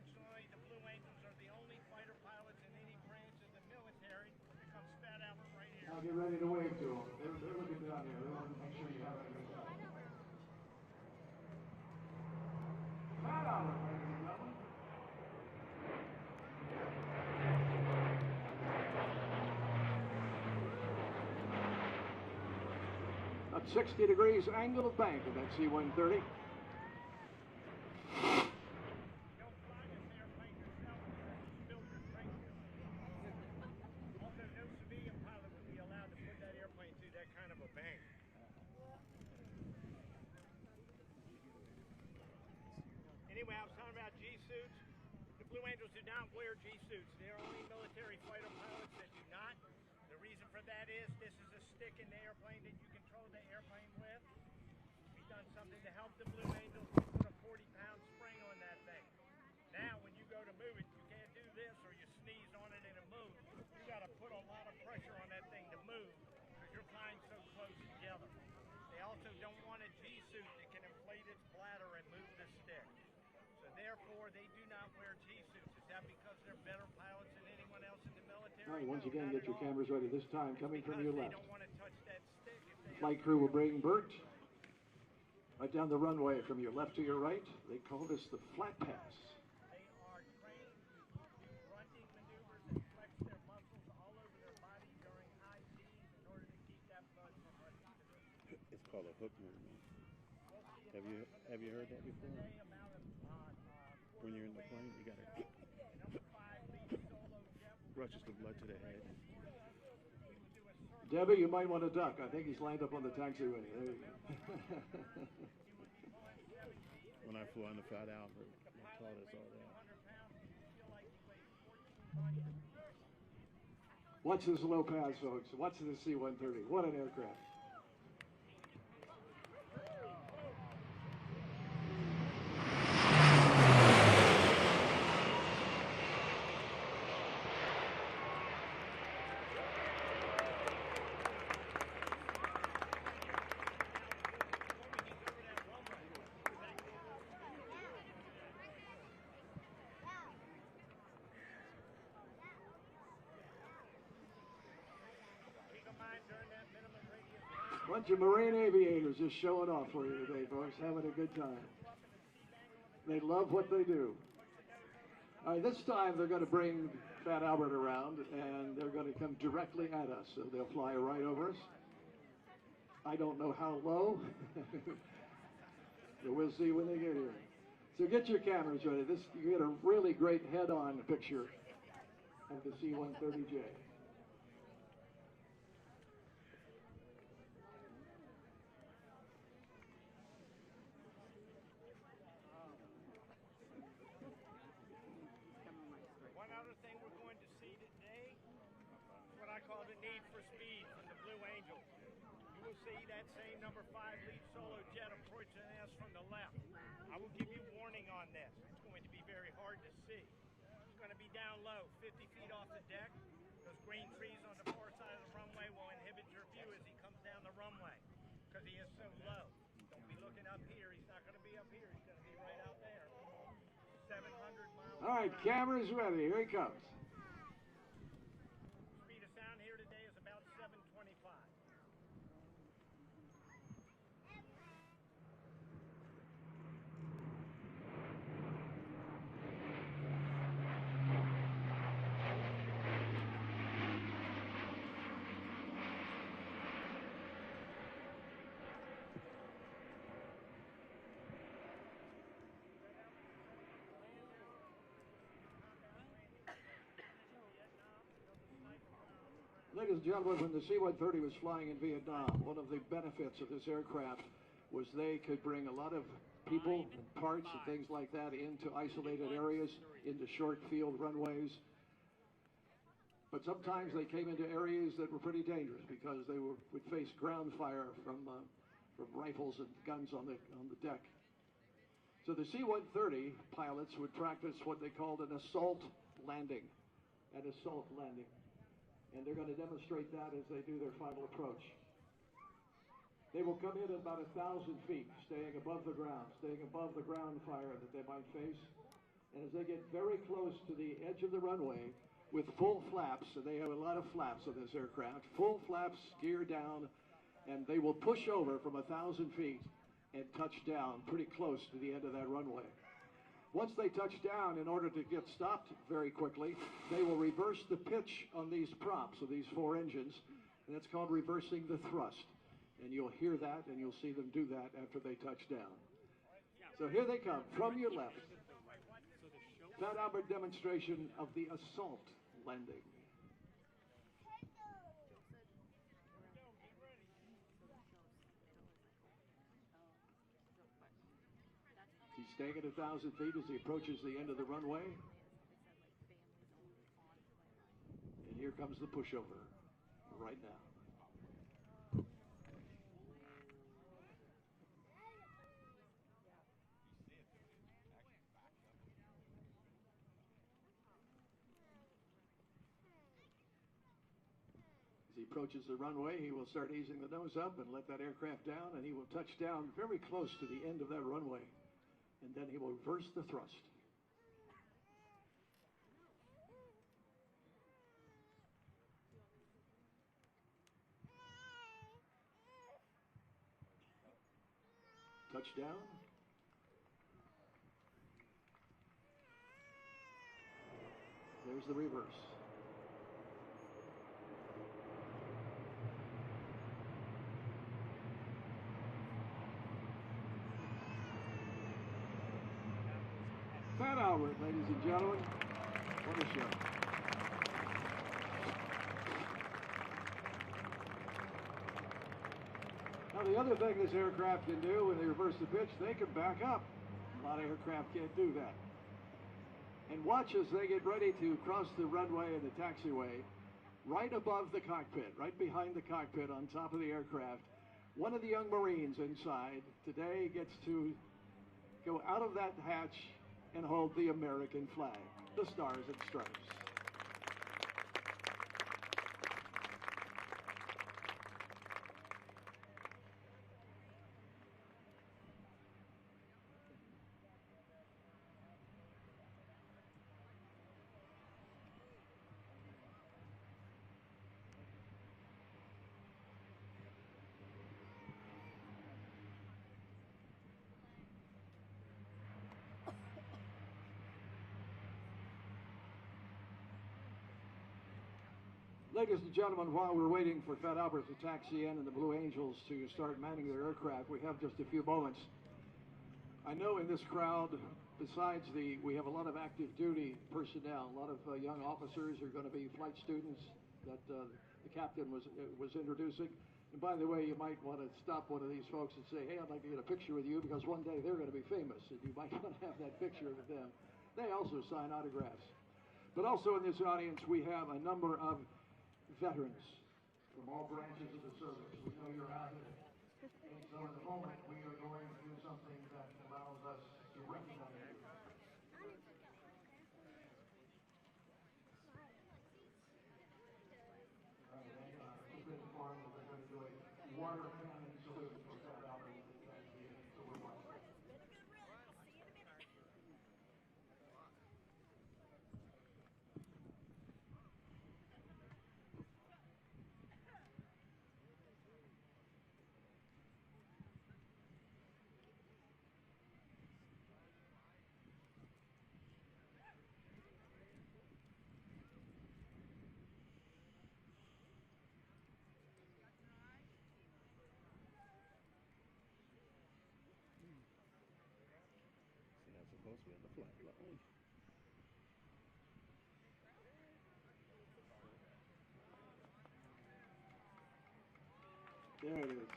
unfortunately, the Blue Angels are the only fighter pilots in any branch of the military that comes Fat Albert right here. Now get ready to wave to them. They're looking down here. They want to make sure you have a good time. Fat Albert, ladies and gentlemen. About 60 degrees angle of bank in that C-130. Anyway, I was talking about G-suits. The Blue Angels do not wear G-suits. They're only military fighter pilots that do not. The reason for that is this is a stick in the airplane that you control the airplane with. We've done something to help the Blue Angels. We put a 40-pound spring on that thing. Now, when you go to move it, you can't do this or you sneeze on it and it moves. You got to put a lot of pressure on that thing to move because you're flying so close together. They also don't want a G-suit that can inflate its bladder and move the stick. So therefore, they do not wear G-suits. Is that because they're better pilots than anyone else in the military? All right, once No, again, get your cameras ready. This time, coming from your they left. don't want to touch that stick if they Flight crew will bring Bert right down the runway from your left to your right. They call this the flat pass. They are trained to do grunting maneuvers and flex their muscles all over their body during high Gs in order to keep that blood from rushing to them. It's called a hook movement. Have you heard that before? When you're in the plane, you gotta rushes the blood to the head. Debbie, you might want to duck. I think he's lined up on the taxiway. There you go. When I flew on the Fat Albert, they taught us all that. Watch this low pass, folks. Watch the C-130. What an aircraft. Bunch of Marine aviators just showing off for you today, folks. Having a good time. They love what they do. All right, this time they're going to bring Fat Albert around, and they're going to come directly at us. So they'll fly right over us. I don't know how low. So we'll see when they get here. So get your cameras ready. You get a really great head-on picture of the C-130J. Called the need for speed from the Blue Angels. You will see that same number 5 lead solo jet approaching us from the left. I will give you warning on this. It's going to be very hard to see. It's going to be down low, 50 feet off the deck. Those green trees on the far side of the runway will inhibit your view as he comes down the runway because he is so low. Don't be looking up here. He's not going to be up here. He's going to be right out there. 700 miles. All right, cameras ready. Here he comes. Ladies and gentlemen, when the C-130 was flying in Vietnam, one of the benefits of this aircraft was they could bring a lot of people and parts and things like that into isolated areas, into short field runways. But sometimes they came into areas that were pretty dangerous because they would face ground fire from rifles and guns on the deck. So the C-130 pilots would practice what they called an assault landing. And they're going to demonstrate that as they do their final approach. They will come in at about 1,000 feet, staying above the ground fire that they might face. And as they get very close to the edge of the runway with full flaps, and they have a lot of flaps on this aircraft, full flaps, gear down, and they will push over from 1,000 feet and touch down pretty close to the end of that runway. Once they touch down, in order to get stopped very quickly, they will reverse the pitch on these props, of these 4 engines, and that's called reversing the thrust. And you'll hear that, and you'll see them do that after they touch down. So here they come, from your left. Fat Albert demonstration of the assault landing. He's staying at 1,000 feet as he approaches the end of the runway. And here comes the pushover right now. As he approaches the runway, he will start easing the nose up and let that aircraft down, and he will touch down very close to the end of that runway. And then he will reverse the thrust. Touchdown. There's the reverse. Fat Albert, ladies and gentlemen. What a show. Now, the other thing this aircraft can do when they reverse the pitch, they can back up. A lot of aircraft can't do that. And watch as they get ready to cross the runway and the taxiway, right above the cockpit, right behind the cockpit on top of the aircraft. One of the young Marines inside today gets to go out of that hatch and hold the American flag, the Stars and Stripes. Ladies and gentlemen, while we're waiting for Fat Albert to taxi in and the Blue Angels to start manning their aircraft, we have just a few moments. I know in this crowd, besides we have a lot of active duty personnel, a lot of young officers who are going to be flight students that the captain was introducing. And by the way, you might want to stop one of these folks and say, hey, I'd like to get a picture with you, because one day they're going to be famous, and you might want to have that picture with them. They also sign autographs. But also in this audience, we have a number of veterans from all branches of the service. We know you're out here. And so in a moment, we are going to do something that allows us to recognize you. All right, we've been informed that we're going to do a water cannon salute for Fat Albert. So we're watching. See, that's supposed to be on the flag line. There it is.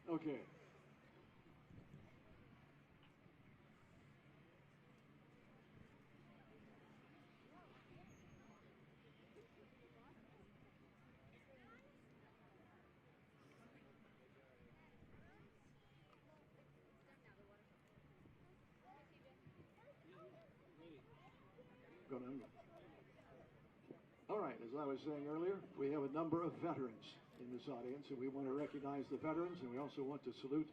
Okay. All right, as I was saying earlier, we have a number of veterans in this audience, and we want to recognize the veterans, and we also want to salute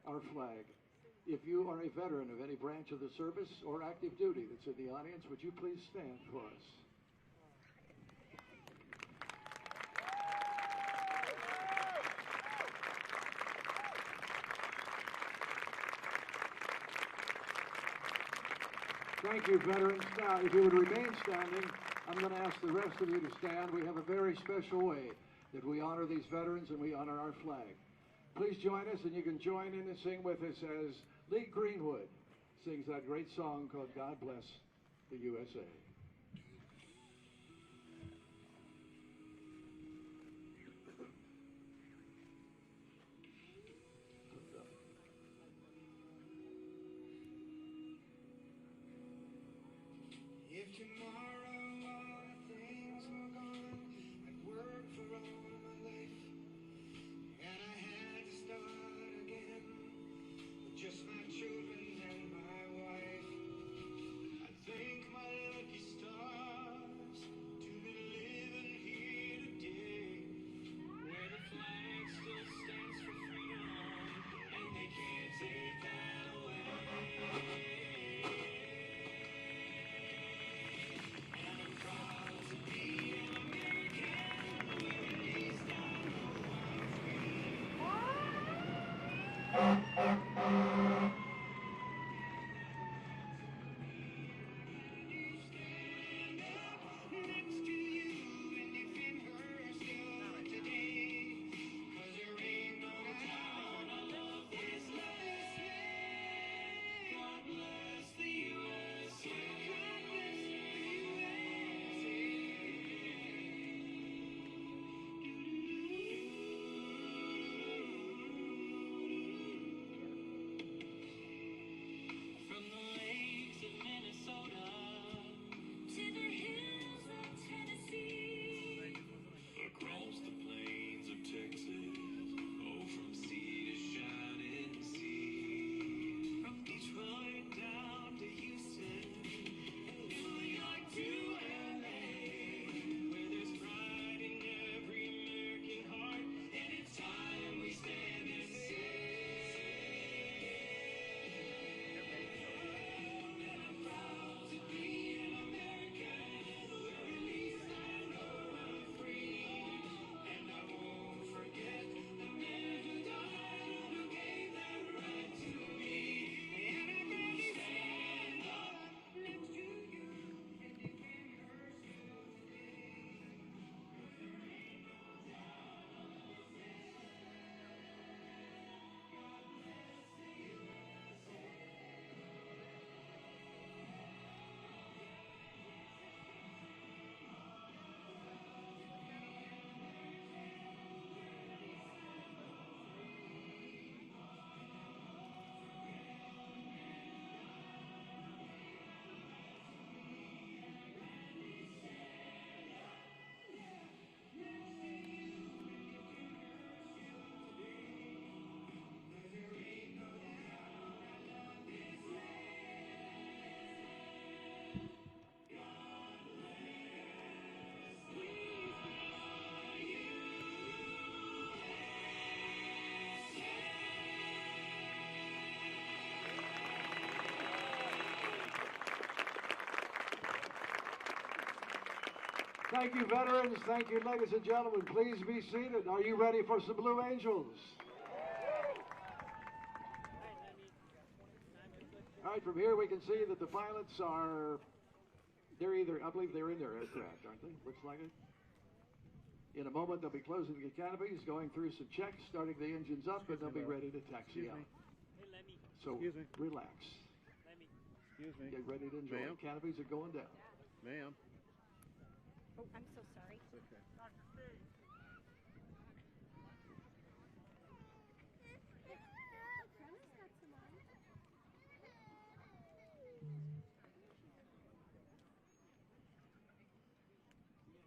our flag. If you are a veteran of any branch of the service or active duty that's in the audience, would you please stand for us? Thank you, veterans. Now, if you would remain standing, I'm going to ask the rest of you to stand. We have a very special way that we honor these veterans and we honor our flag. Please join us, and you can join in and sing with us as Lee Greenwood sings that great song called God Bless the USA. If tomorrow all the things were gone, I'd work for all my life, and I had to start again with just my children and my wife. I thank my lucky stars to be living here today, where the flag still stands for freedom, and they can't take that away. From the lakes of Minnesota to the hills of Tennessee, across the plains of Texas, oh, from sea to shining sea, from Detroit down to Houston, and New York to LA, where there's pride in every American heart, and it's time we stand and say. Thank you, veterans. Thank you, ladies and gentlemen. Please be seated. Are you ready for some Blue Angels? All right, from here we can see that the pilots are, I believe they're in their aircraft, aren't they? Looks like it. In a moment, they'll be closing the canopies, going through some checks, starting the engines up, and they'll be ready to taxi out. So relax. Excuse me. Get ready to enjoy. Ma'am? Canopies are going down. Ma'am. Oh, I'm so sorry. It's okay. Grandma's got some on.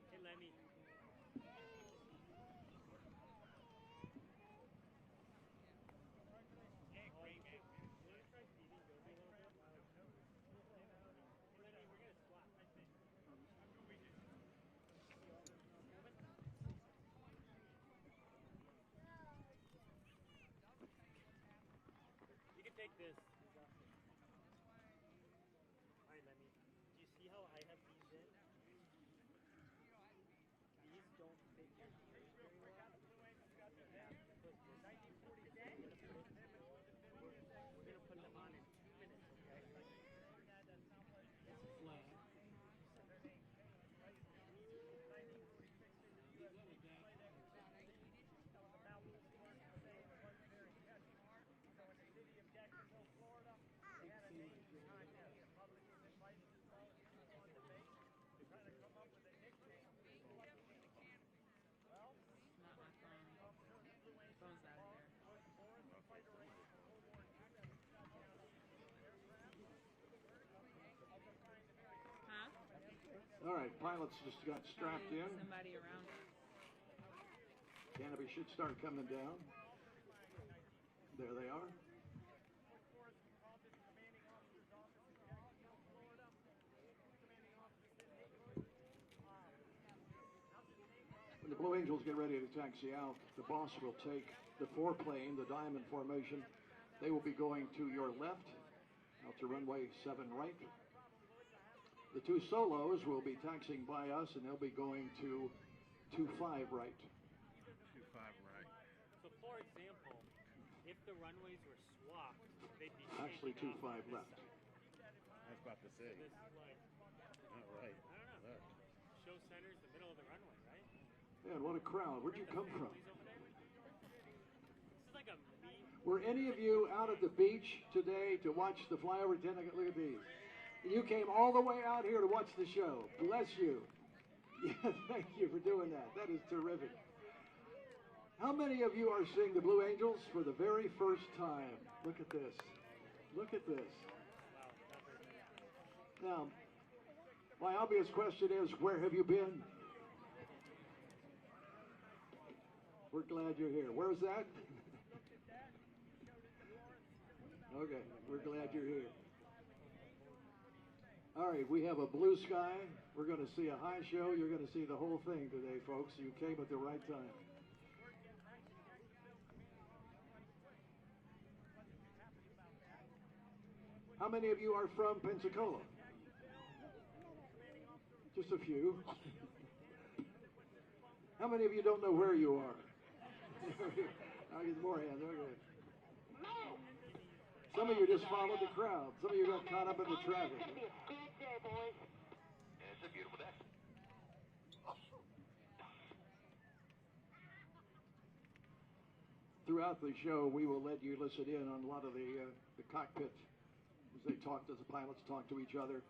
Hey, Lemmy. this. Alright, let me. Do you see how I have these in? These don't fit your ears very well. Put this. We're gonna put them on in 2 minutes, okay? It's flat. Not my phone. Phone's out of there. Huh? All right, pilots just got strapped in. Somebody around us. Canopy should start coming down. There they are. When the Blue Angels get ready to taxi out, the boss will take the four-plane, the diamond formation. They will be going to your left, out to runway 7 right. The two solos will be taxiing by us, and they'll be going to 25 right. 25 right. So, for example, if the runways were swapped, they'd be Actually, taking 25 off on this left. side. I was about to say. So this is like, Not right. I don't know. Left. Show center's the middle of the runway, right? Man, what a crowd. Where'd you come from? Families over there? This is like a meet. Were any of you out at the beach today to watch the flyover 10? Look at these. You came all the way out here to watch the show. Bless you. Yeah, thank you for doing that. That is terrific. How many of you are seeing the Blue Angels for the very first time? Look at this. Look at this. Now, my obvious question is, where have you been? We're glad you're here. Where's that? Okay, we're glad you're here. All right, we have a blue sky. We're going to see a high show. You're going to see the whole thing today, folks. You came at the right time. How many of you are from Pensacola? Just a few. How many of you don't know where you are? I'll get more hands. Okay. Some of you just followed the crowd. Some of you got caught up in the traffic. It's gonna be a good day, boys. Yeah, it's a beautiful day. Throughout the show, we will let you listen in on a lot of the cockpit as they talk, as the pilots talk to each other.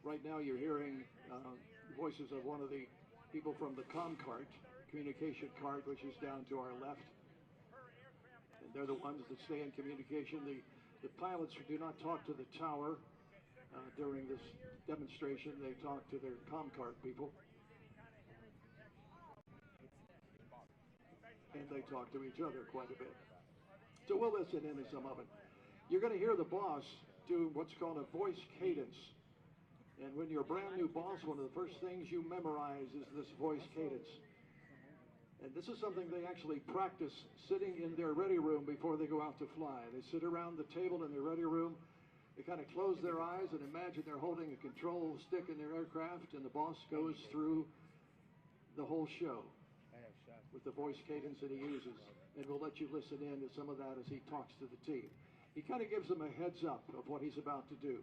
Right now, you're hearing voices of one of the people from the comm cart, communication cart, which is down to our left. And they're the ones that stay in communication. The pilots do not talk to the tower during this demonstration. They talk to their comm cart people. And they talk to each other quite a bit. So we'll listen into some of it. You're going to hear the boss do what's called a voice cadence. And when you're a brand new boss, one of the first things you memorize is this voice cadence. And this is something they actually practice sitting in their ready room before they go out to fly. They sit around the table in their ready room. They kind of close their eyes and imagine they're holding a control stick in their aircraft, and the boss goes through the whole show with the voice cadence that he uses. And we'll let you listen in to some of that as he talks to the team. He kind of gives them a heads up of what he's about to do.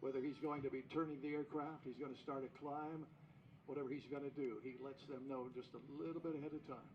Whether he's going to be turning the aircraft, he's going to start a climb, whatever he's going to do, he lets them know just a little bit ahead of time.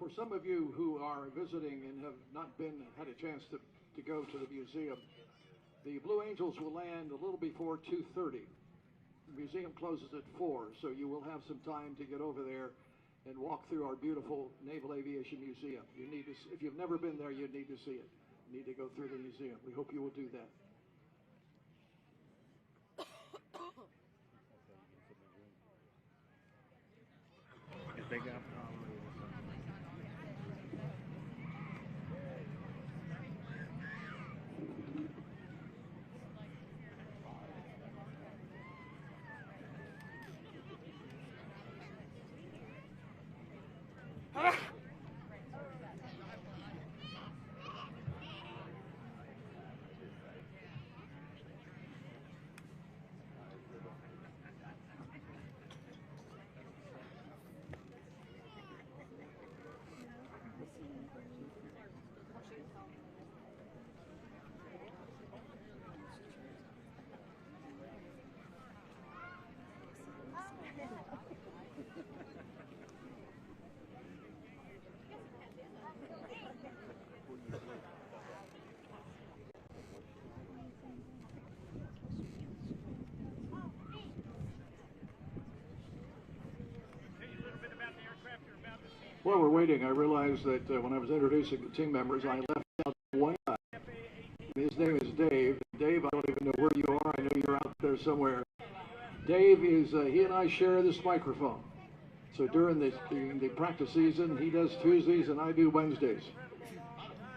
For some of you who are visiting and have not had a chance to go to the museum, the Blue Angels will land a little before 2:30. The museum closes at 4, so you will have some time to get over there and walk through our beautiful Naval Aviation Museum. You need to, if you've never been there, you need to see it. You need to go through the museum. We hope you will do that. If they got While we're waiting, I realized that when I was introducing the team members, I left out one guy. His name is Dave. Dave, I don't even know where you are. I know you're out there somewhere. Dave is, he and I share this microphone. So during the practice season, he does Tuesdays and I do Wednesdays.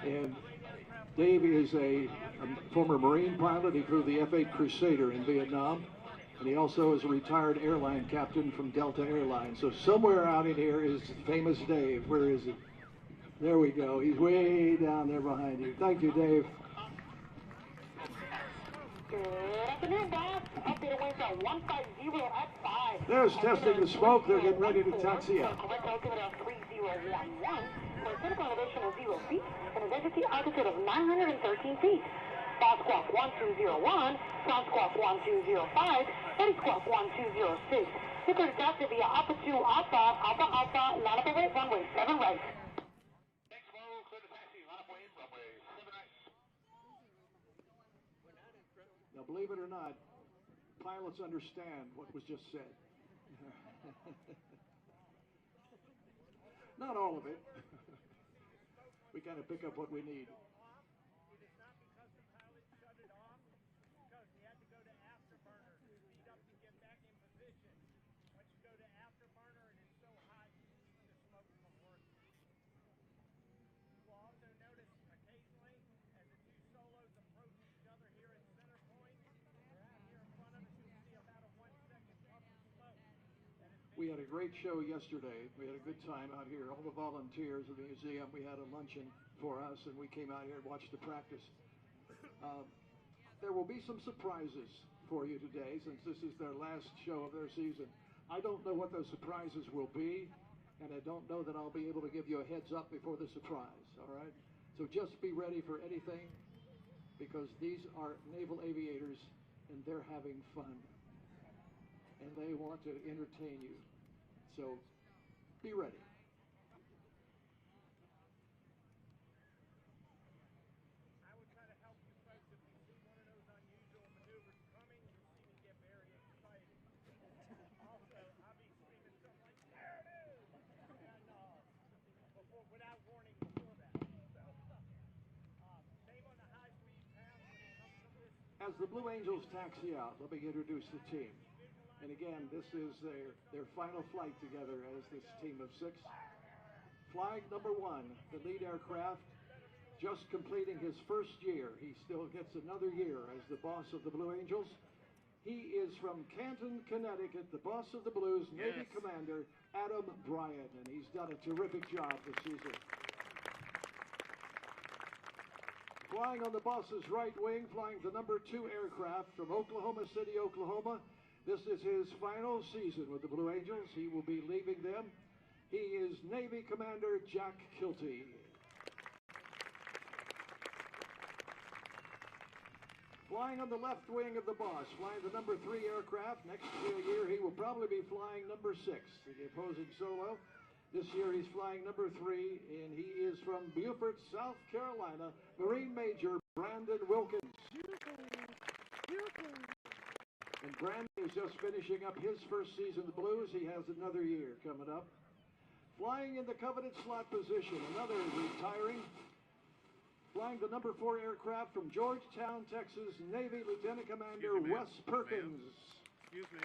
And Dave is a former Marine pilot. He flew the F-8 Crusader in Vietnam. And he also is a retired airline captain from Delta Airlines. So somewhere out in here is famous Dave. Where is he? There we go. He's way down there behind you. Thank you, Dave. Good afternoon, boss. Updated winds are 150 at 5. There's testing the smoke. They're getting ready to taxi out. Correct altimeter of 3011. For a critical elevation of 0 feet and a density altitude of 913 feet. Boss squawk 1201, ground squawk 1205, steady squawk 1206. Clicker to taxi via Alpha 2 Alpha, Alpha Alpha, line up and wait, runway 7 right. Next flow, clear to taxi, line up, wait, runway 7 right. Now, believe it or not, pilots understand what was just said. Not all of it. We kind of pick up what we need. We had a great show yesterday. We had a good time out here. All the volunteers of the museum, we had a luncheon for us, and we came out here and watched the practice. There will be some surprises for you today, since this is their last show of their season. I don't know what those surprises will be, and I don't know that I'll be able to give you a heads up before the surprise, all right? So just be ready for anything, because these are naval aviators, and they're having fun. And they want to entertain you. So be ready. I would try to help you folks if you see one of those unusual maneuvers coming, you'll see me get very excited. Also, I'll be screaming something like, there it is! And without warning before that. So, same on the high-speed path when it comes to this. As the Blue Angels taxi out, let me introduce the team. And again, this is their final flight together as this team of 6. Flag number 1, the lead aircraft, just completing his first year. He still gets another year as the boss of the Blue Angels. He is from Canton, Connecticut, the boss of the Blues, Navy Commander Adam Bryan, and he's done a terrific job this season. Flying on the boss's right wing, flying the number 2 aircraft from Oklahoma City, Oklahoma. This is his final season with the Blue Angels. He will be leaving them. He is Navy Commander Jack Kilty. Flying on the left wing of the boss, flying the number 3 aircraft. Next year he will probably be flying number 6, the opposing solo. This year he's flying number 3, and he is from Beaufort, South Carolina, Marine Major Brandon Wilkins. And Brandon is just finishing up his first season of the Blues. He has another year coming up. Flying in the coveted slot position, another retiring. Flying the number 4 aircraft from Georgetown, Texas, Navy Lieutenant Commander Wes Perkins. Excuse me.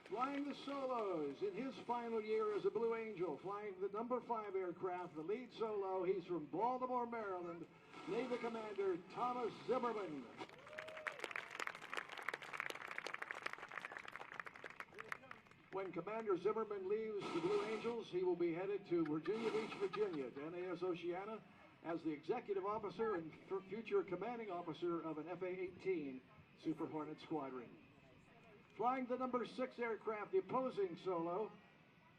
Flying the solos in his final year as a Blue Angel, flying the number 5 aircraft, the lead solo. He's from Baltimore, Maryland, Navy Commander Thomas Zimmerman. When Commander Zimmerman leaves the Blue Angels, he will be headed to Virginia Beach, Virginia, to NAS Oceana as the executive officer and future commanding officer of an FA-18 Super Hornet squadron. Flying the number 6 aircraft, the opposing solo,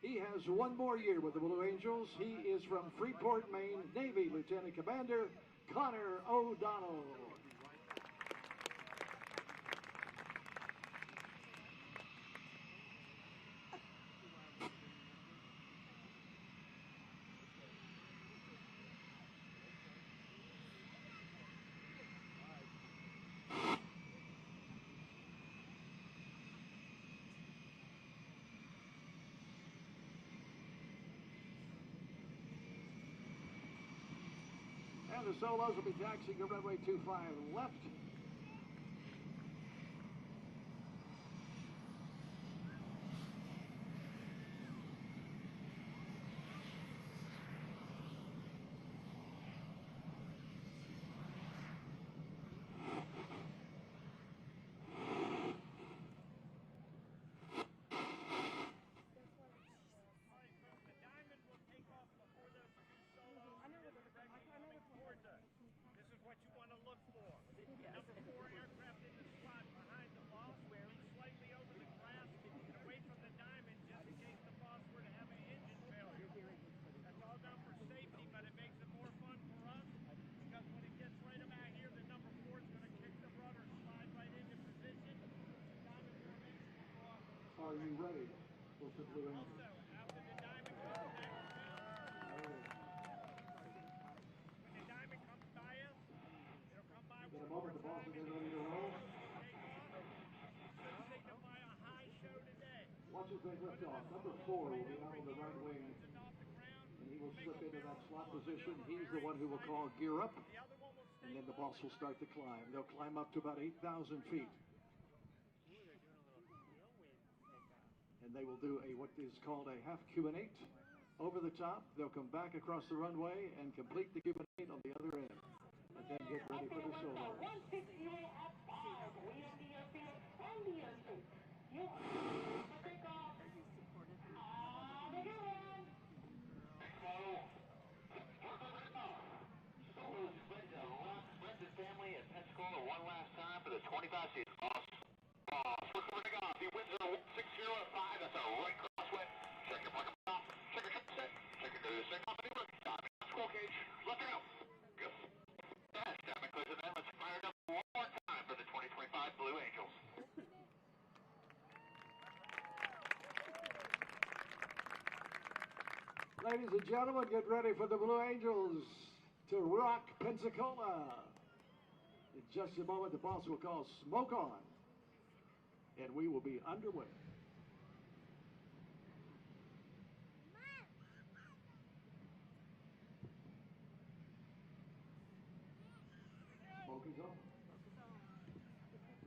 he has one more year with the Blue Angels. He is from Freeport, Maine, Navy Lieutenant Commander Connor O'Donnell. And the solos will be taxiing to runway 25 left. This is what you want to look for. Number 4 aircraft in the slot behind the boss, slightly over the grass and away from the diamond, just in case the boss were to have an engine failure. That's all done for safety, but it makes it more fun for us because when it gets right about here, the number 4 is going to kick the rudder, slide right into position. The diamond formation will go off. Are you ready for the Blue Angels? Also, after the diamond comes next, In a moment, the boss will get ready to roll. Watch as they lift off. Number 4 will be out on the right wing, and he will slip into that slot position. He's the one who will call gear up, and then the boss will start to climb. They'll climb up to about 8,000 feet. And they will do what is called a half Cuban 8 over the top. They'll come back across the runway and complete the Cuban 8 on the other end. And then get ready for the solo. 160 at 5. We have the airfield and the airspace. You are for takeoff. On the go on. Solos spread the family at Pensacola one last time for the 25 season. Switch for takeoff. He wins at 160 at 5. That's a right crosswind. Check your plug off. Check your trip set. Check your takeoff maneuver. Squirrel cage. Let her go. Good. Let's fire it up one more time for the 2025 Blue Angels. Ladies and gentlemen, get ready for the Blue Angels to rock Pensacola. In just a moment, the boss will call smoke on, and we will be underway. Smoke is on.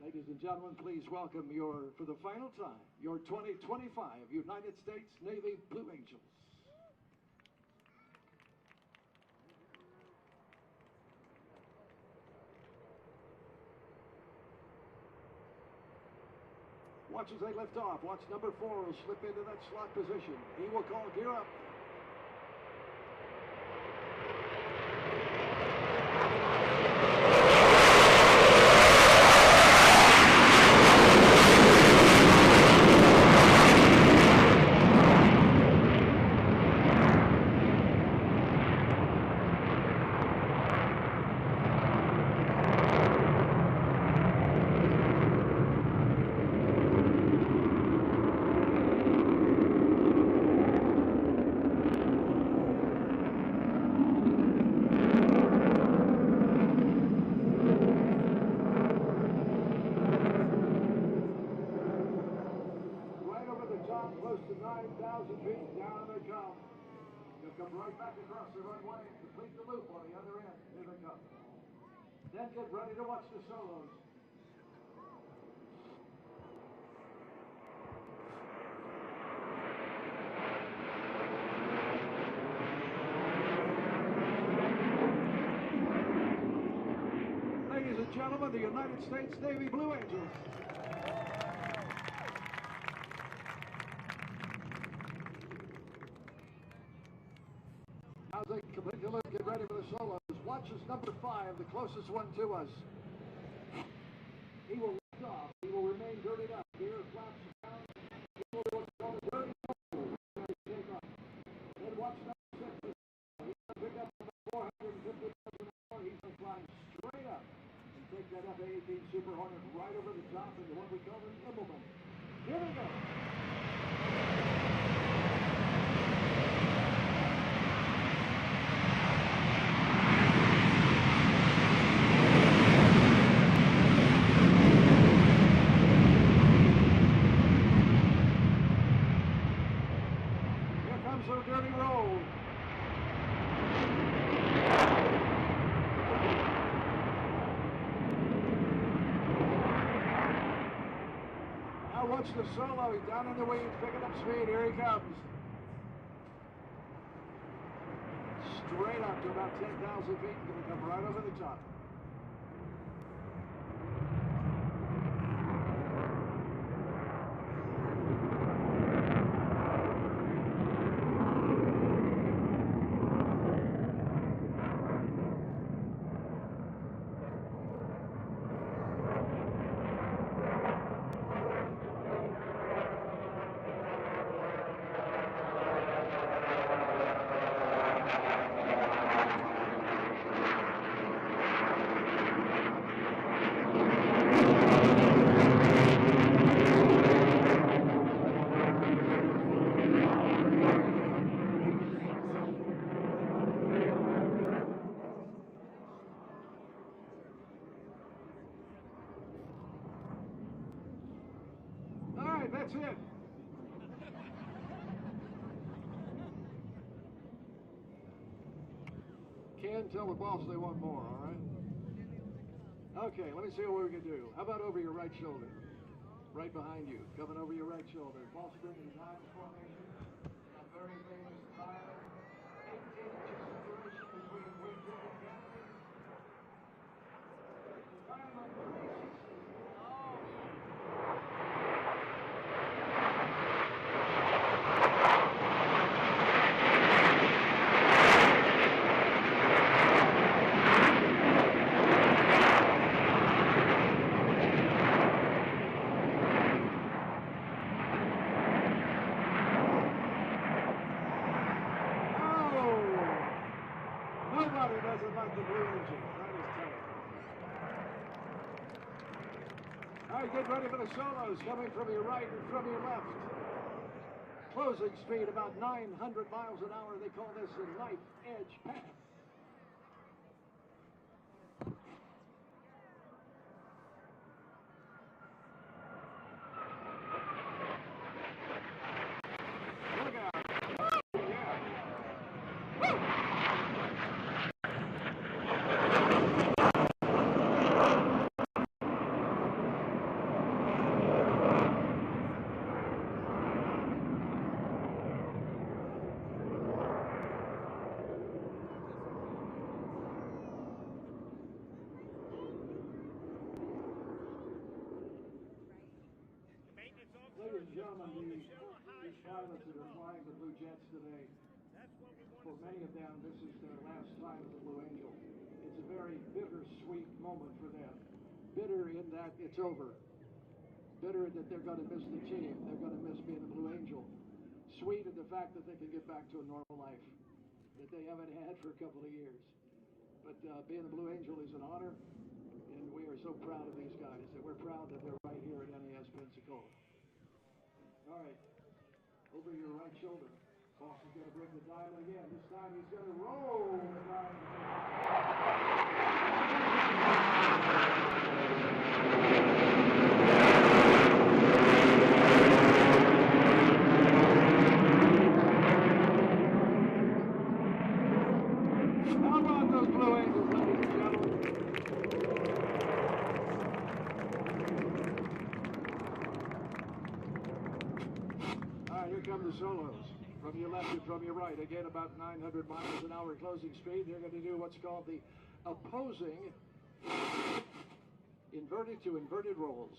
Ladies and gentlemen, please welcome for the final time, your 2025 United States Navy Blue Angels. Watch as they lift off. Watch number 4 will slip into that slot position. He will call gear up. 9,000 feet, down they come. They'll come right back across the runway, complete the loop on the other end. Here they come. Then get ready to watch the solos. Ladies and gentlemen, the United States Navy Blue Angels. As they complete the loop, get ready for the solos. Watch as number 5, the closest one to us. He will lift off. He will remain girded up. Gear flaps down. He will do what's called a dirty roll. Take off. Then watch number 6. He's going to pick up about 450 miles an hour. He's going to climb straight up and take that F-18 Super Hornet right over the top into what we call an Immelman. Here we go. So dirty roll. Now watch the solo. He's down in the wings, picking up speed. Here he comes. Straight up to about 10,000 feet. Going to come right over the top. That's it. Can tell the boss they want more, all right? Okay, let me see what we can do. How about over your right shoulder? Right behind you, coming over your right shoulder. Boss bringing diamond formation. A very famous diamond. 18 inches separation between wingtip and canopy. Diamond 360. Nobody doesn't like the Blue Angels. That is terrible. All right, get ready for the solos coming from your right and from your left. Closing speed about 900 miles an hour. They call this the knife edge path. Look out. Yeah. Woo! Ladies and gentlemen, these pilots that are flying the Blue Jets today, for many of them, this is their last time with the Blue Angel. It's a very bittersweet moment for them. Bitter in that it's over. Bitter that they're going to miss the team. They're going to miss being the Blue Angel. Sweet in the fact that they can get back to a normal life that they haven't had for a couple of years. But being the Blue Angel is an honor, and we are so proud of these guys that we're proud that they're right here at NAS Pensacola. All right, over your right shoulder. Boss is going to bring the diamond again. This time he's going to roll the diamond. from your left and from your right. Again, about 900 miles an hour closing speed. They're going to do what's called the opposing inverted to inverted rolls.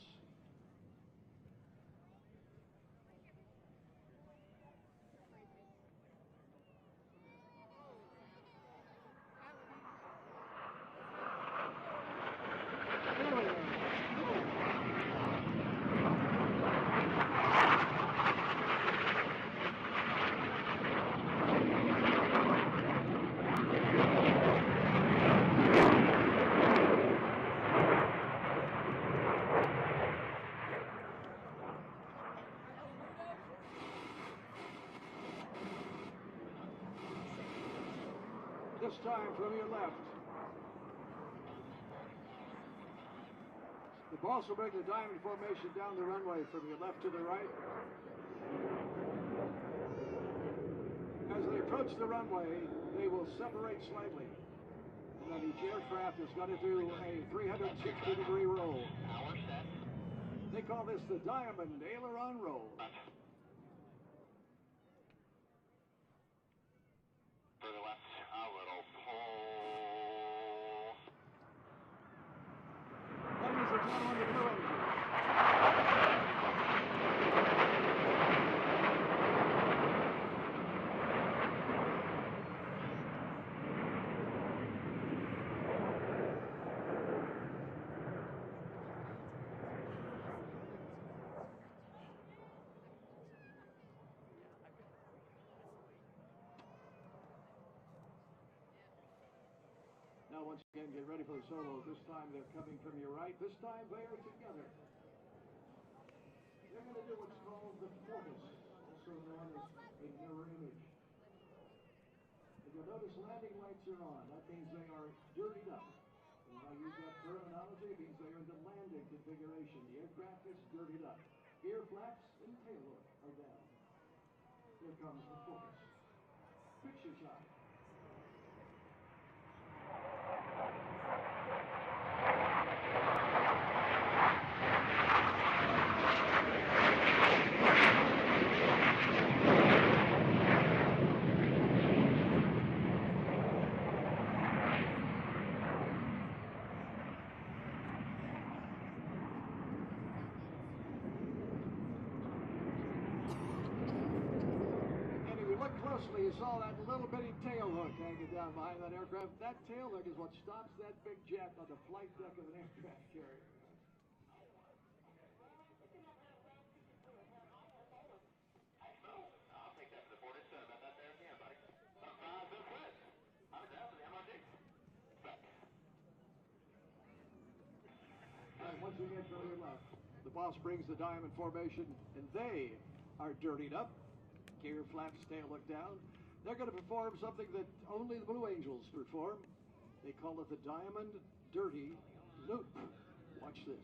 This time from your left. The boss will bring the diamond formation down the runway from your left to the right. As they approach the runway, they will separate slightly. And then each aircraft is going to do a 360-degree roll. They call this the diamond aileron roll. For the left, a little pull. Ladies and gentlemen, the Blue Angels. Now, once again, get ready for the solo. This time they're coming from your right. This time they are together. They're going to do what's called the focus, also known as a mirror image. If you'll notice, landing lights are on. That means they are dirtied up. When I use that terminology, it means they are in the landing configuration. The aircraft is dirtied up. Ear flaps and tail hook are down. Here comes the focus. Picture shot. Closely, you saw that little bitty tail hook hanging down behind that aircraft. That tail hook is what stops that big jet on the flight deck of an aircraft carrier. I'll take that for the 40 cent about that there again, buddy. Bill Chris. Autograph for the MRT. All right, once again from your left, the boss brings the diamond formation, and they are dirtied up. Gear flaps, tail look down. They're going to perform something that only the Blue Angels perform. They call it the Diamond Dirty Loop. Watch this.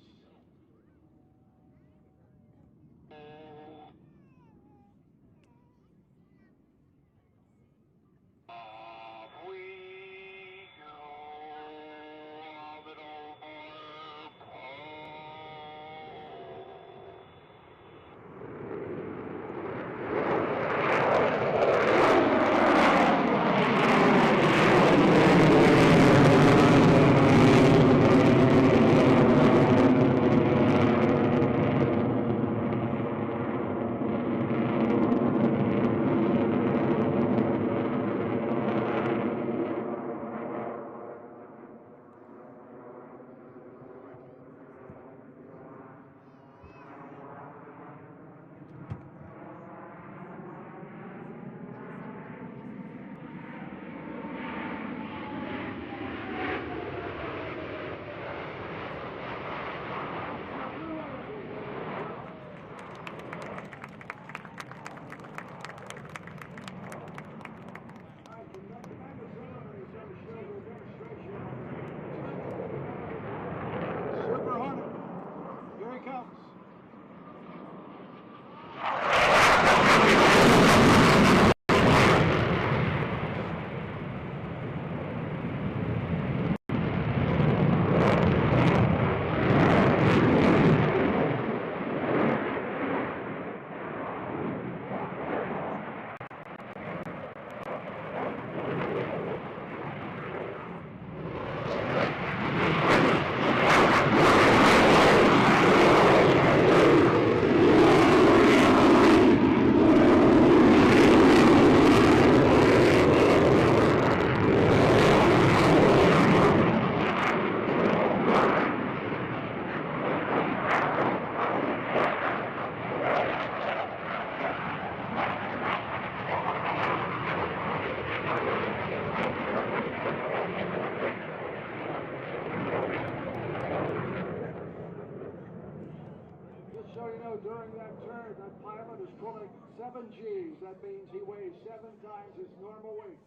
pulling 7 G's. That means he weighs 7 times his normal weight.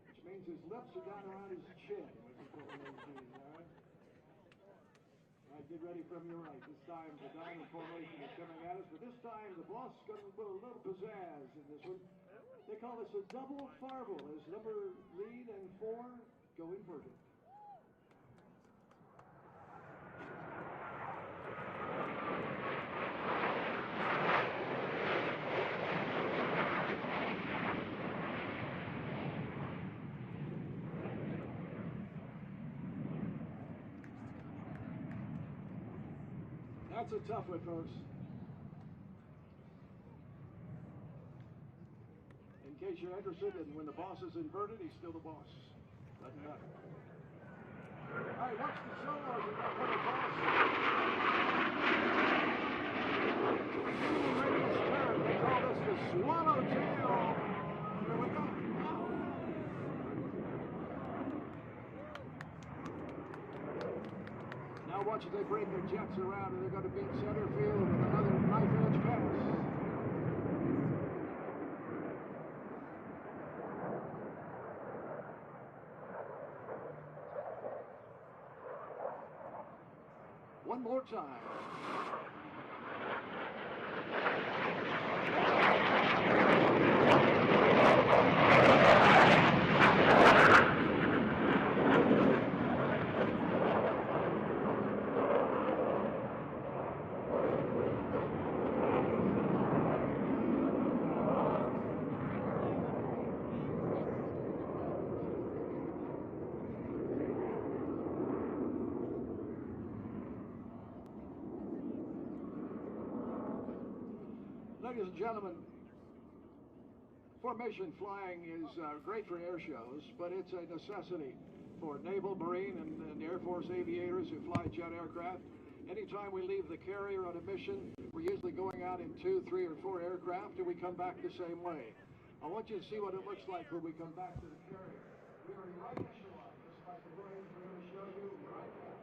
Which means his lips are down around his chin when he's pulling those G's, all right? All right, get ready from your right. This time the diamond formation is coming at us, but this time the boss is going to put a little pizzazz in this one. They call this a double farble as number lead and 4 go inverted. That's a tough one, folks. In case you're interested in when the boss is inverted, he's still the boss. Doesn't matter. All right, watch the solos and that's for the boss. Radius turn. They call this the swallowtail. Here we go. Now watch as they bring their jets around and they're going to beat center field with another knife edge pass. One more time. Ladies and gentlemen, formation flying is great for air shows, but it's a necessity for naval, marine, and Air Force aviators who fly jet aircraft. Anytime we leave the carrier on a mission, we're usually going out in 2, 3, or 4 aircraft, and we come back the same way. I want you to see what it looks like when we come back to the carrier. We are in right echelon, just like the Marines are going to show you right now.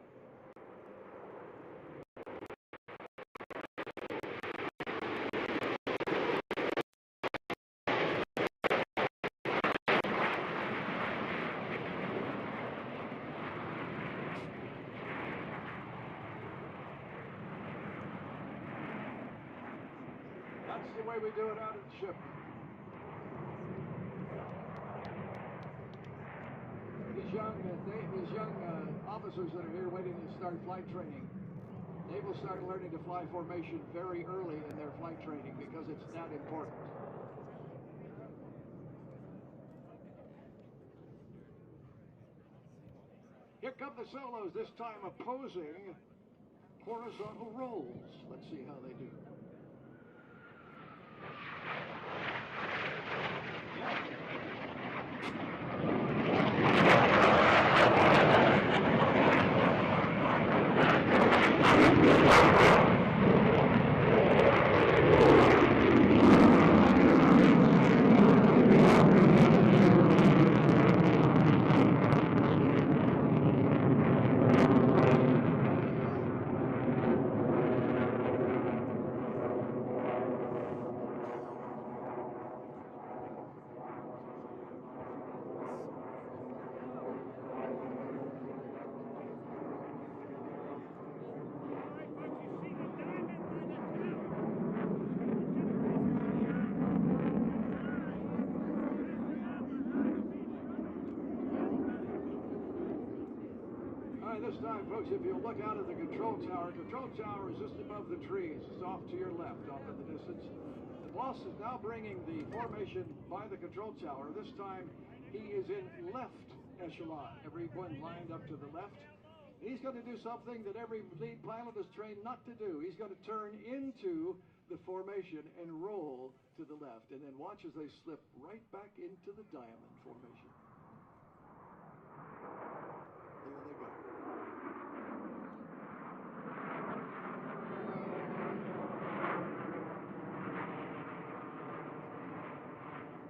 That's the way we do it out at the ship. These young officers that are here waiting to start flight training, they will start learning to fly formation very early in their flight training because it's that important. Here come the solos, this time opposing horizontal rolls. Let's see how they do. This time, folks, if you look out at the control tower is just above the trees. It's off to your left, off in the distance. The boss is now bringing the formation by the control tower. This time, he is in left echelon. Everyone lined up to the left. He's going to do something that every lead pilot is trained not to do. He's going to turn into the formation and roll to the left. And then watch as they slip right back into the diamond formation. There they go.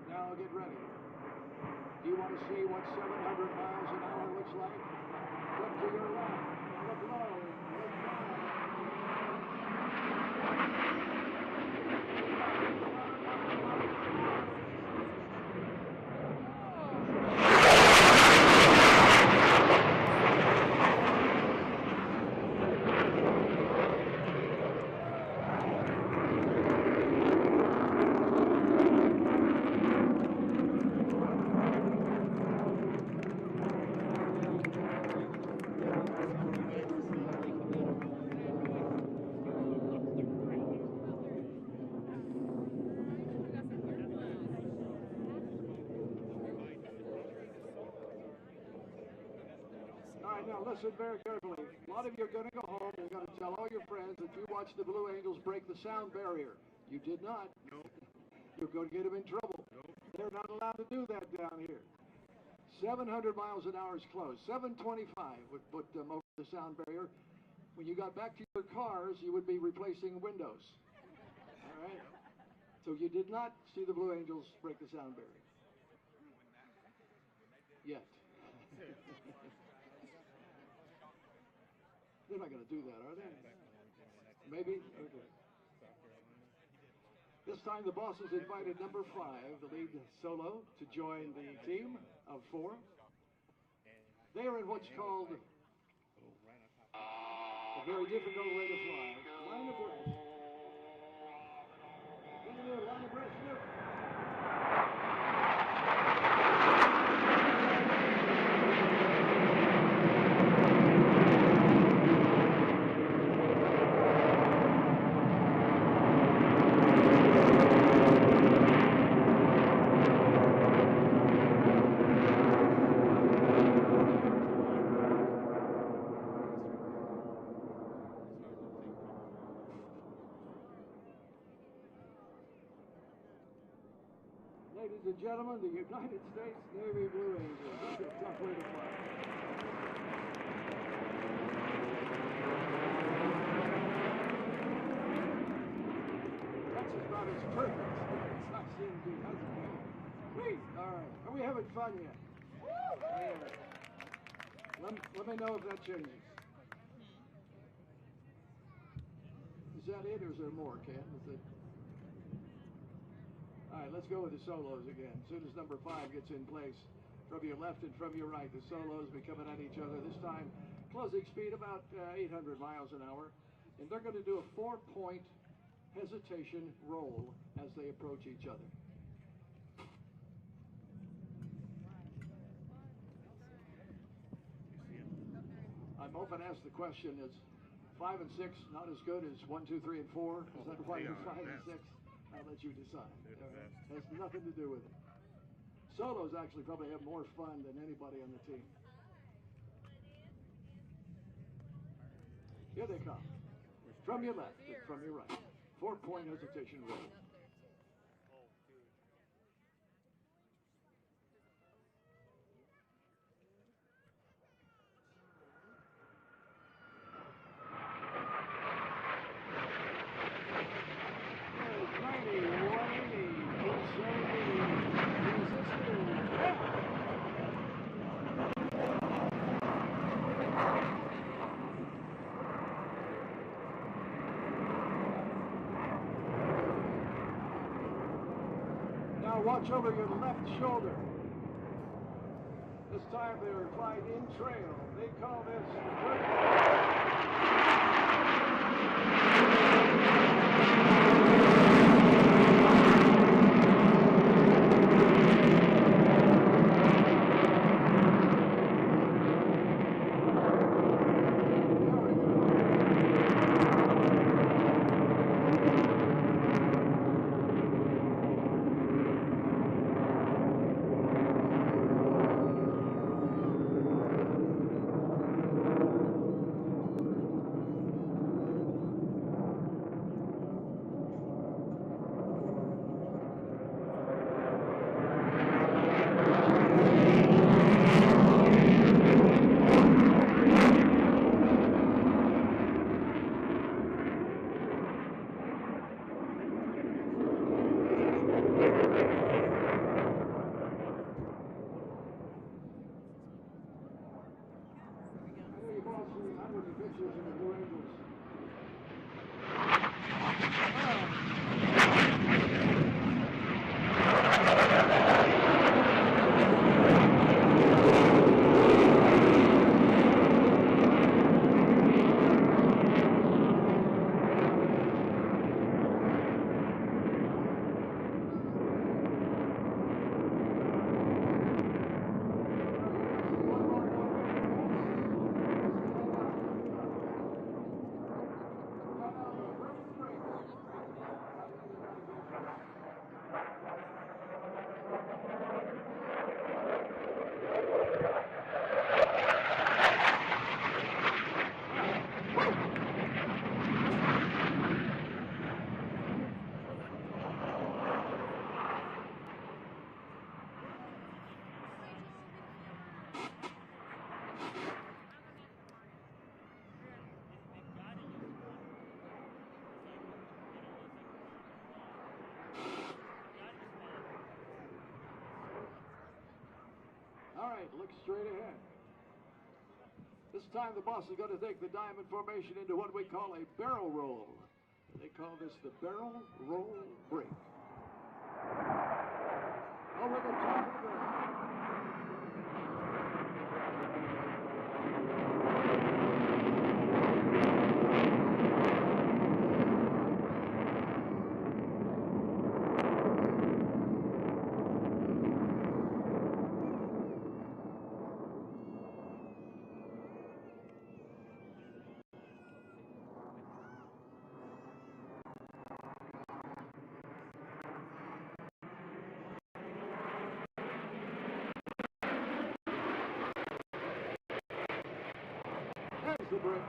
Now get ready. Do you want to see what 700 miles an hour looks like? Look to your left. Look low. Look down. Now listen very carefully. A lot of you are going to go home. You're going to tell all your friends that you watched the Blue Angels break the sound barrier. You did not. Nope. You're going to get them in trouble. Nope. They're not allowed to do that down here. 700 miles an hour is close. 725 would put them over the sound barrier. When you got back to your cars, you would be replacing windows. All right? So you did not see the Blue Angels break the sound barrier. Yet. They're not going to do that, are they? Maybe? Okay. This time the Bosses invited number 5, the lead solo, to join the team of 4. They are in what's called a very difficult way to fly. Line abreast. Engineer, line abreast, look. Ladies and gentlemen, the United States Navy Blue Angels. That's a tough way to fly. That's about as perfect as I've seen it be, hasn't it? Sweet. All right. Are we having fun yet? Yeah. Let me know if that changes. Is that it, or is there more, Ken? Is it? All right, let's go with the solos again. As soon as number 5 gets in place, from your left and from your right, the solos be coming at each other. This time, closing speed about 800 miles an hour. And they're going to do a 4-point hesitation roll as they approach each other. I'm often asked the question, is 5 and 6 not as good as 1, 2, 3, and 4? Is that why you're 5 and 6? I'll let you decide. Has nothing to do with it. Solos actually probably have more fun than anybody on the team. Here they come. From your left and from your right. 4-point hesitation roll. Now watch over your left shoulder. This time they are flying in trail. They call this All right, look straight ahead. This time the boss is going to take the diamond formation into what we call a barrel roll. They call this the barrel roll break. Over the top of the There's the break.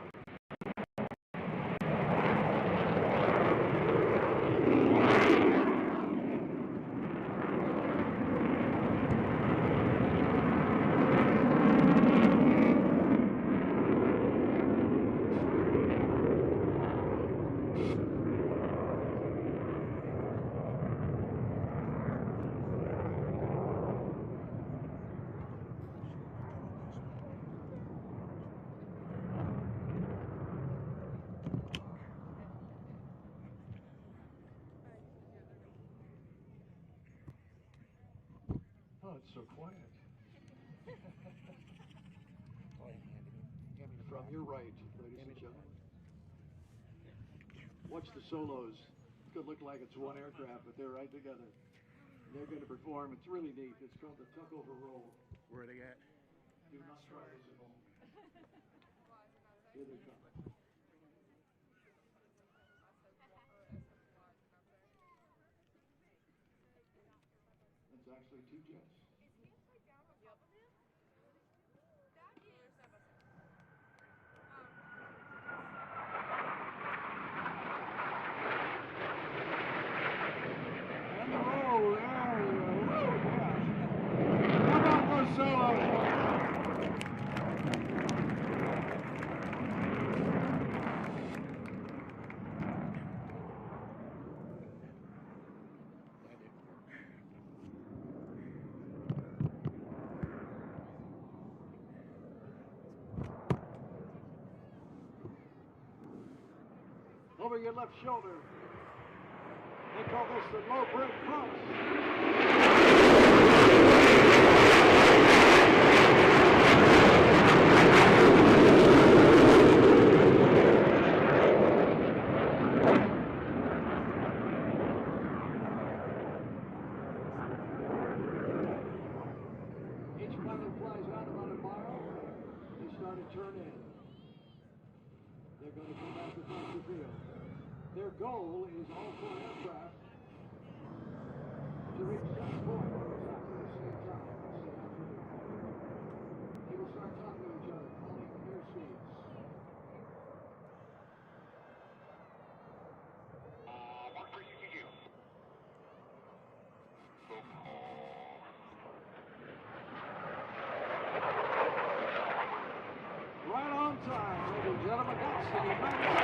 Oh, it's so quiet. From your right, ladies and gentlemen. Watch the solos. It's going to look like it's one aircraft, but they're right together. They're going to perform. It's really neat. It's called the tuck over roll. Where are they at? Do not try this at home. Here they come. That's actually two jets. And the roll, there we go. How about those solos? Over your left shoulder. They call this the low break cross. Each pilot flies out about a mile. They start to turn in. They're going to come back across the field. Their goal is all four aircraft to reach that point exactly the same time this afternoon. They will start talking to each other, calling their speeds. 1362. Right on time, ladies and gentlemen. That's the United States.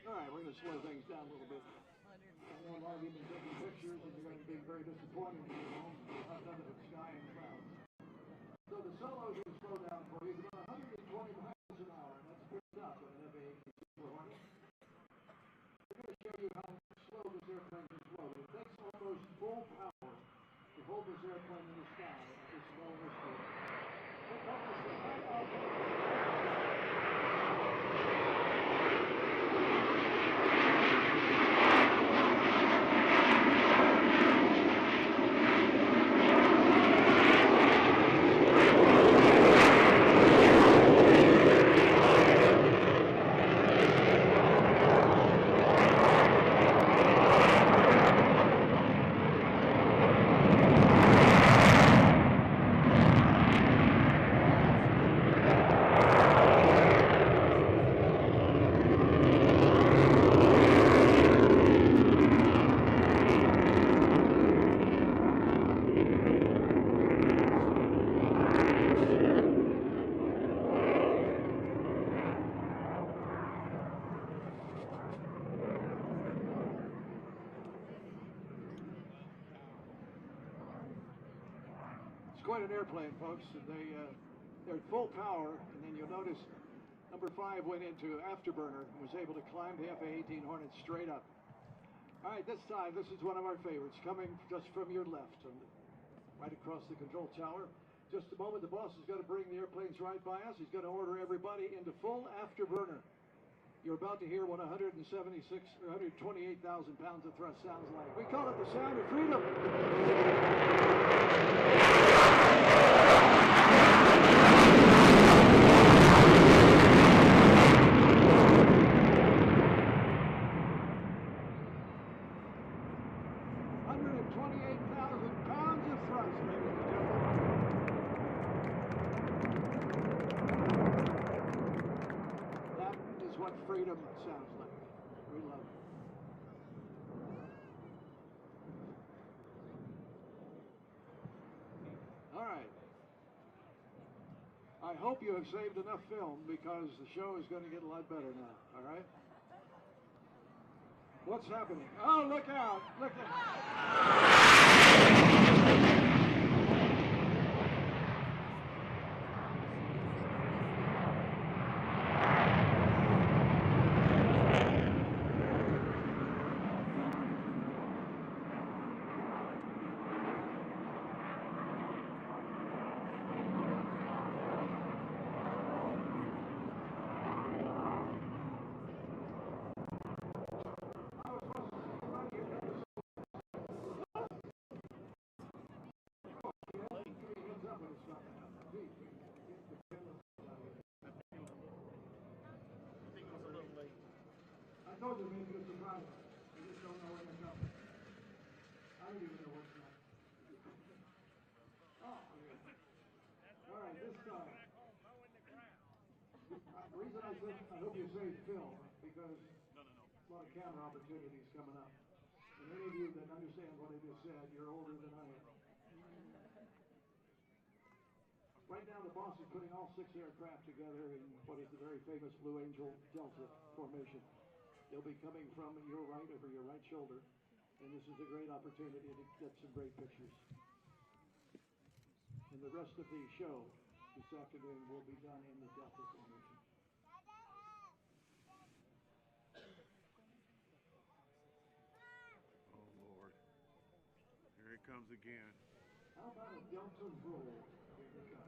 All right, we're going to slow things down a little bit. I know a lot of you have been taking pictures and you're going to be very disappointed when you get home. You'll have none of the sky and clouds. So the solos will slow down for you. It's about 120 miles an hour, and that's picked up on an F-A Super Hornet. We're going to show you how slow this airplane can float. It takes almost full power to hold this airplane in the sky at this low altitude. They call this the high altitude. quite an airplane, folks. And they're at full power, and then you'll notice number 5 went into afterburner and was able to climb the FA-18 Hornet straight up. All right, this time, this is one of our favorites, coming just from your left, right across the control tower. Just a moment, the boss is going to bring the airplanes right by us. He's going to order everybody into full afterburner. You're about to hear what 176 or 128,000 pounds of thrust sounds like. We call it the sound of freedom. Freedom sounds like. We love it. All right. I hope you have saved enough film because the show is going to get a lot better now. All right? What's happening? Oh, look out! Look out! I told you maybe it's a surprise. I just don't know where they're coming. I don't even know what's next. Oh, yeah. All right, this time. The reason I said I hope you saved film because a lot of camera opportunities coming up. And any of you that understand what I just said, you're older than I am. Right now, the boss is putting all 6 aircraft together in what is the very famous Blue Angel Delta formation. They'll be coming from your right over your right shoulder, and this is a great opportunity to get some great pictures. And the rest of the show this afternoon will be done in the Delta formation. Oh, Lord. Here it comes again. How about a Delta roll? Here we go.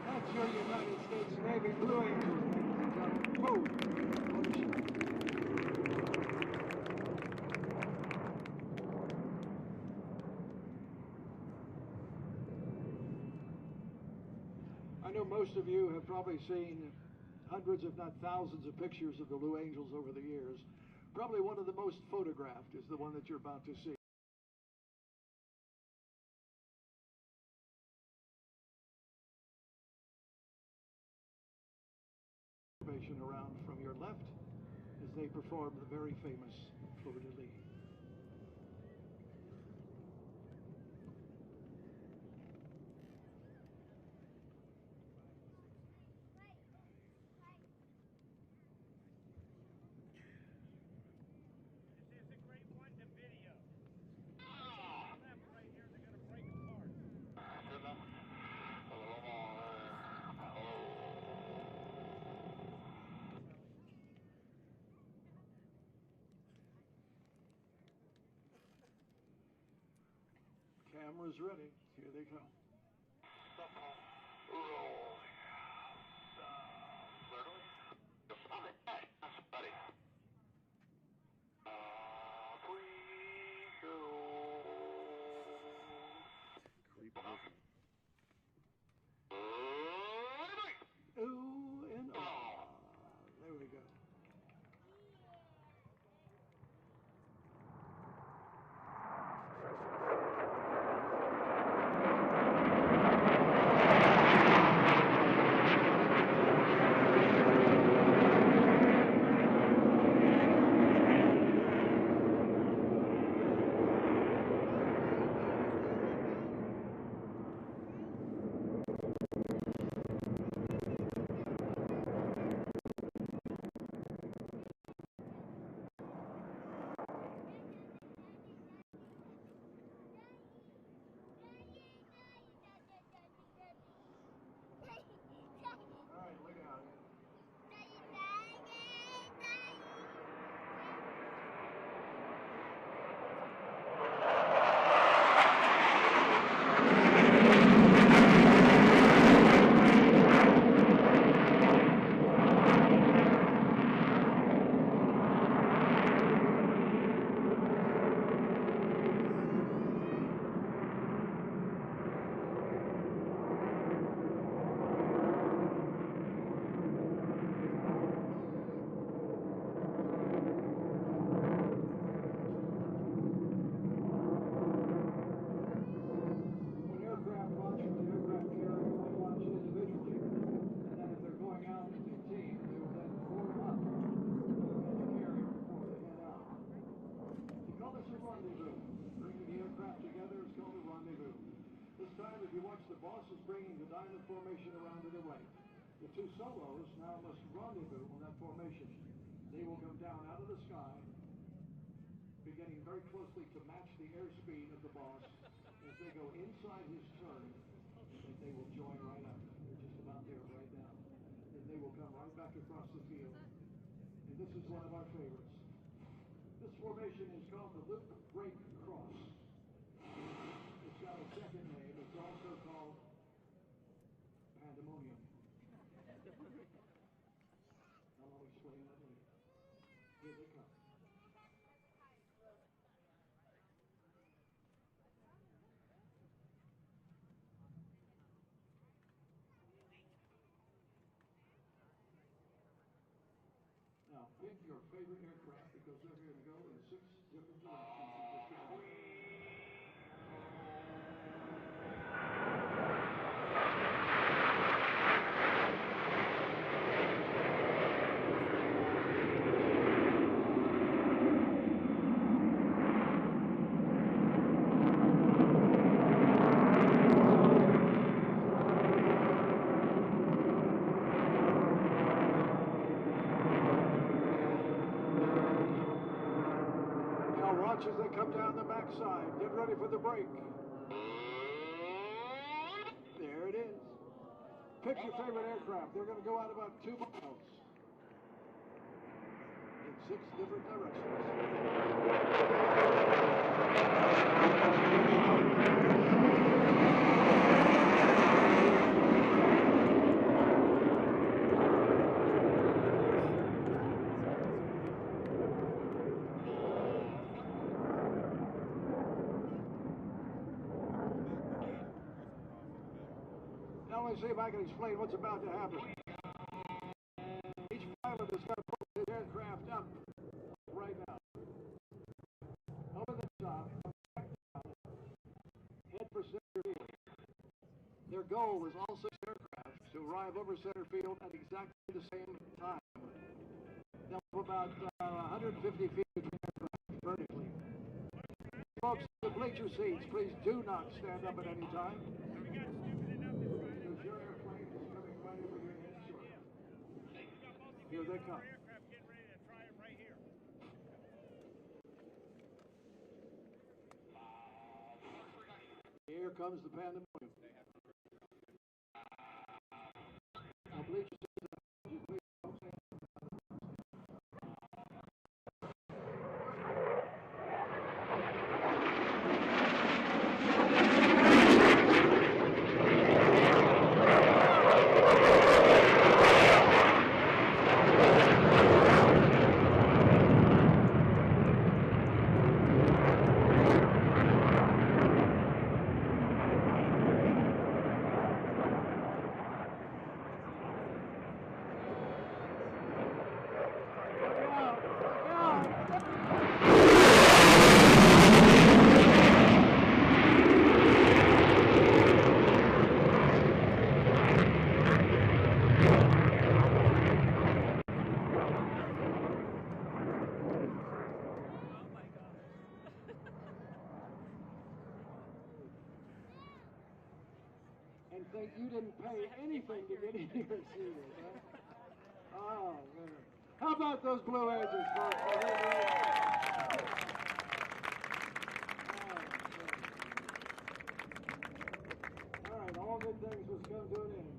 That's your United States Navy Blue Angels, ladies and gentlemen. Whoa! I know most of you have probably seen hundreds, if not thousands, of pictures of the Blue Angels over the years. Probably one of the most photographed is the one that you're about to see. Around from your left as they perform the very famous fleur de lis. This is a great one to video. Right here, they're going to break apart. Good enough. A little more. Cameras ready. Here they come. Roll. Clearly. Buddy. Creep vision. Ooh and ah. There we go. aircraft together is called a rendezvous. This time, if you watch, the boss is bringing the diamond formation around to the right. The two solos now must rendezvous on that formation. They will come down out of the sky, beginning very closely to match the airspeed of the boss as they go inside his turn, and they will join right up. They're just about there right now. And they will come right back across the field. And this is one of our favorites. This formation is called the loop break cross. It's got a second name. It's also called pandemonium. I'll explain that later. Here they come. Now, pick your favorite aircraft because they're going to go in 6 different directions in just a moment. Watch as they come down the backside. Get ready for the break. There it is. Pick your favorite aircraft. They're going to go out about 2 miles in 6 different directions. Now let's see if I can explain what's about to happen. Each pilot is going to pull his aircraft up right now. Over the top, back down, head for center field. Their goal was all 6 aircraft to arrive over center field at exactly the same time. They'll have about 150 feet between aircraft vertically. Folks, the bleacher seats, please do not stand up at any time. Your airplane is coming right over your head shortly. Here they come. Aircraft getting ready to try it right here. Here comes the pandemonium. Now, bleacher seats, please don't stand up. And think you didn't pay anything to get in here and see this, huh? Oh, man. How about those Blue Angels, folks? All right, all good things must come to an end.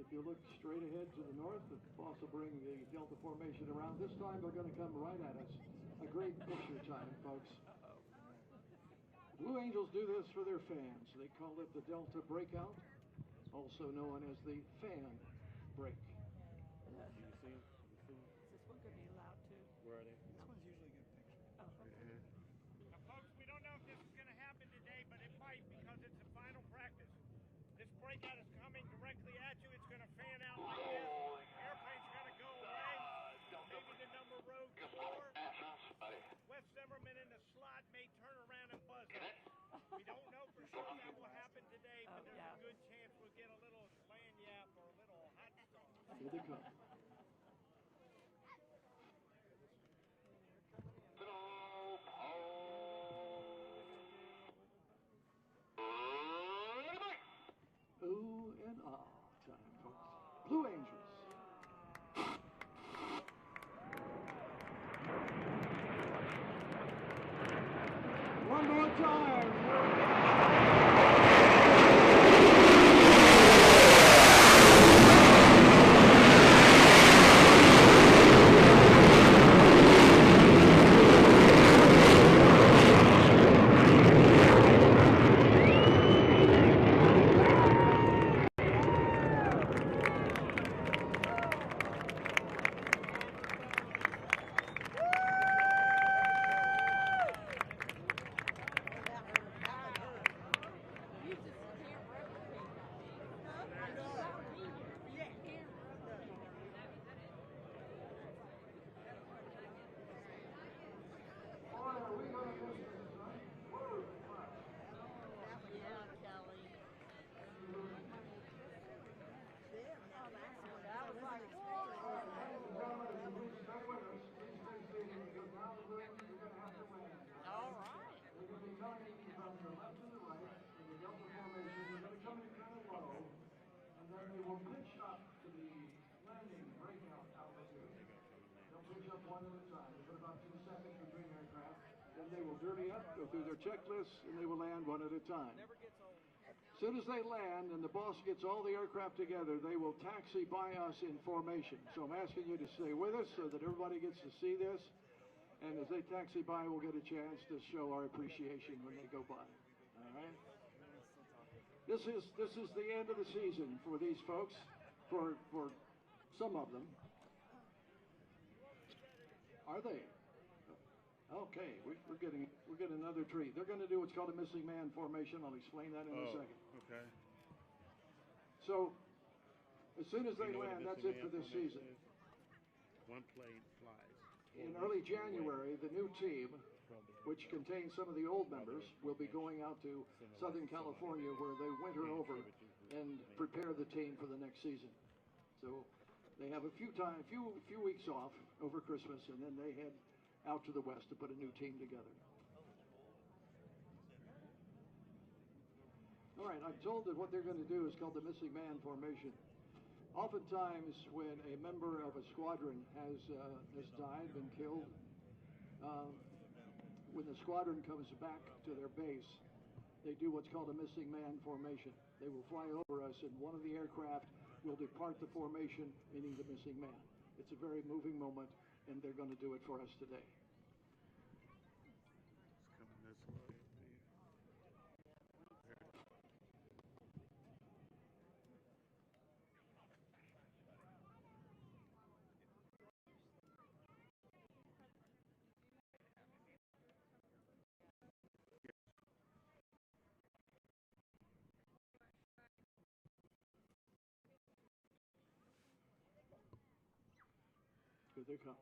If you look straight ahead to the north, the boss will bring the Delta formation around. This time they're going to come right at us. A great picture time, folks. Blue Angels do this for their fans. They call it the Delta Breakout, also known as the fan break. Can you see them? Can you see them? Is this one going to be loud too? Where are they? This one's usually a good picture. Oh, okay. Now, folks, we don't know if this is going to happen today, but it might because it's the final practice. This breakout is coming directly at you. It's going to fan out like this. Airplane's going to go away. Maybe the number road 4. Wes Zimmerman in the slot may turn around and buzz us. We don't know for sure that will happen today, but there's a good chance we'll get a little lanyap or a little hot star. Here they come. Then they will dirty up, go through their checklists, and they will land one at a time. As soon as they land and the boss gets all the aircraft together, they will taxi by us in formation. So I'm asking you to stay with us so that everybody gets to see this. And as they taxi by, we'll get a chance to show our appreciation when they go by. All right? This is the end of the season for these folks, for some of them. Are they? Okay, we're getting another treat. They're going to do what's called a missing man formation. I'll explain that in a second. Okay. So, as soon as they You know what land, a that's missing it for man this formation season. is? One plane flies. In early January, the new team, which contains some of the old members, will be going out to Southern California where they winter over and prepare the team for the next season. So they have a few weeks off over Christmas, and then they head out to the west to put a new team together. All right, I'm told that what they're going to do is called the missing man formation. Oftentimes, when a member of a squadron has died, been killed, when the squadron comes back to their base, they do what's called a missing man formation. They will fly over us, and one of the aircraft will depart the formation, meaning the missing man. It's a very moving moment, and they're going to do it for us today. It's coming this way. Here they come.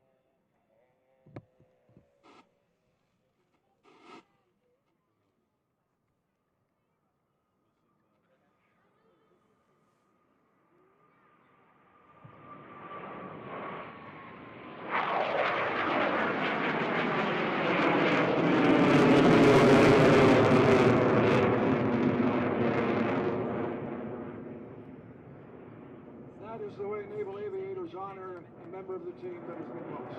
That is the way naval aviators honor a member of the team that has been lost.